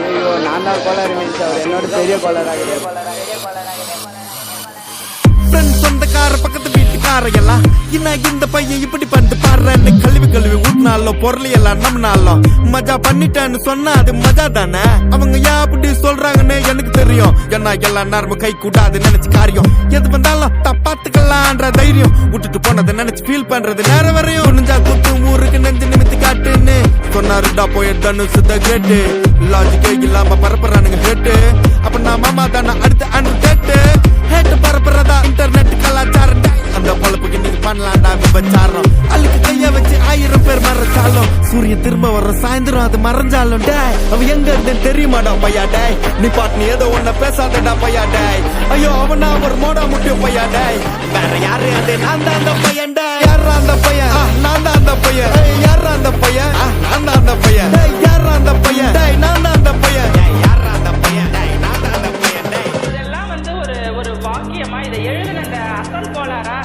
ஐயோ நான் தான் கோளாறு மீன்ஸ் அவர் என்னோட பெரிய கோளாறாக சொந்தக்கார பக்கத்து வீட்டுக்கார எல்லாம் இந்த பையன் இப்படி பண்ணிட்டு பாடுறேன்னு கழுவி ஊட்டினாலும் பொருளையெல்லாம் நம்மனாலும் மஜா பண்ணிட்டேன்னு சொன்னா அது மஜா தானே. அவங்க ஏன் அப்படி சொல்றாங்கன்னு எனக்கு தெரியும். ஏன்னா எல்லாம் நேரமும் கை கூடாது நினைச்சு காரியம் எது வந்தாலும் தப்பாத்துக்கலான்ற தைரியம் விட்டுட்டு போனதை நினைச்சு ஃபீல் பண்றது நேரம் வரையும் துணிஞ்சா குத்து ஊருக்கு நெஞ்சு நிமித்தி காட்டுன்னு சொன்னாருடா போய் தனுசு கேட்டு லாஜிக்கே இல்லாம பரப்புறானுங்க கேட்டு அப்ப நான் மாமா தானே அடுத்து அன்று கேட்டு ஹேட்டு பரப்புறதா இன்டர்நெட் கலாச்சாரம் அந்த பொழப்புக்கு நீங்க பண்ணலாம்டா விபச்சாரம் அழுக்கு கைய வச்சு 1000 பேர் மறைச்சாலும் சூரியன் திரும்ப வர சாயந்தரம் அது மறைஞ்சாலும் டேய் அவ எங்க இருந்து தெரியுமாடா பையா டேய் நீ பாட்டு நீ ஏதோ ஒன்ன பேசாதடா பையா டேய் ஐயோ அவனா ஒரு மோடா முட்டியும் பையா டேய் வேற யாரு அது நான் தான் அந்த பையன் டேய் யாரா அந்த பையன் நான் தான் அந்த பையன் யாரா அந்த பையன் நான் தான் அந்த பையன் யாரா அந்த பையன் டேய் நான் தான் அந்த பையன் யாரா அந்த பையன் டேய் நான் தான் அந்த பையன் டேய் இதெல்லாம் வந்து ஒரு வாக்கியமா இதை எழுதின அந்த அசல் கோளாரா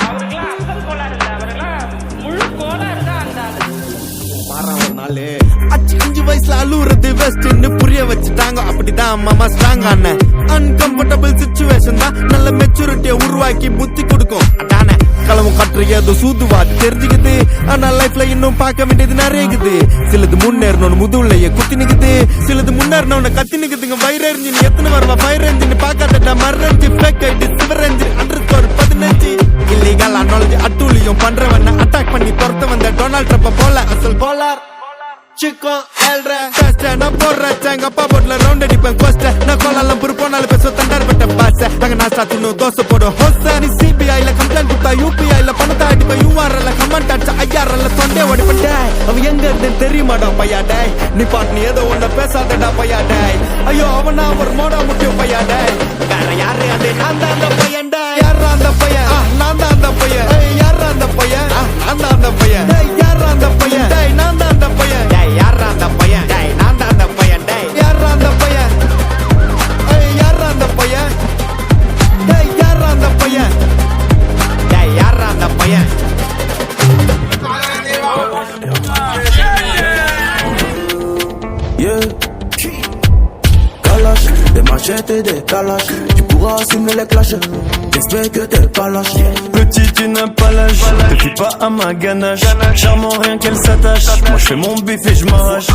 அவருக்கெல்லாம் அசல் கோளாறு இல்லை அவரெல்லாம் முழு கோளாறு தான் அந்த ஒரு நாள் 5 வயசுல அழுவுறது வெஸ்ட்னு புரிய வச்சுட்டாங்க. அப்படிதான் மாமா ஸ்ட்ராங் ஆன அன்கம்ஃபர்டபிள் சிச்சுவேஷன் தான் நல்ல மெச்சூரிட்டியை உருவாக்கி புத்தி கொடுக்கும். அதானே களவும் கற்று ஏதோ சூதுவா தெரிஞ்சுக்குது. ஆனா லைஃப்ல இன்னும் பார்க்க வேண்டியது நிறையக்குது. சிலது முன்னேறணும்னு முதுவுலையே குத்தி நிக்குது, சிலது முன்னேறணும்னு கத்தி நிக்குதுங்க. ஃபயர் என்ஜின் எத்தனை வருவா ஃபயர் என்ஜின் பார்க்காதடா மர்ரஞ்சி ஃபேக் ஐடி சிவர் என்ஜின் _15 இல்லீகல் நாலேஜ் அட்டூழியம் பண்றவன அட்டாக் பண்ணி துரத்த வந்த டொனால்ட் ட்ரம்ப் போல அசல் போலார் சிக்கோ எல்ற டெஸ்ட் நான் போடுறேன் எங்க அப்பா போட்ல ரவுண்ட் அடிப்பேன் கோஸ்ட் நான் கோலாலம் புரு போனாலும் பேச தண்டார் பட்ட பாச அங்க நான் சாத்தினு தோசை போடும் ஹோஸ்ட் நீ சிபிஐல கம்ப்ளைண்ட் கொடுத்தா யூபிஐல பணத்தை அடிப்பேன் யூஆர்எல்ல கமெண்ட் அடிச்சா ஐஆர்எல்ல தொண்டே ஓடிப்பட்ட அவ எங்க இருந்து தெரியுமாடா பையா டேய் நீ பாட்டு நீ ஏதோ ஒன்ன பேசாதடா பையா டேய் ஐயோ அவனா ஒரு மோடா முட்டியும் பையா டேய் வேற யாரு அது நான் தான் அந்த பையன் டேய் யாரா அந்த பையன் நான் தான் அந்த பையன் யாரா அந்த பையன் நான் தான் அந்த பையன் யாரா அந்த பையன் டேய் நான் தான் அந்த பையன் யாரா அந்த பையன் டேய் நான் தான் அந்த பையன் டேய் யாரா அந்த பையன் யாரா அந்த பையன் டேய் யாரா அந்த பையன் டேய் யாரா அந்த பையன் Yeah. Kalash, des machettes et des kalash. Tu pourras assumer les clashs. J'espère que t'es pas lâche. Petit, tu n'as pas l'âge. Te fie pas à ma ganache. Charmant, rien qu'elle s'attache. Moi, je fais mon bif et je m'arrache.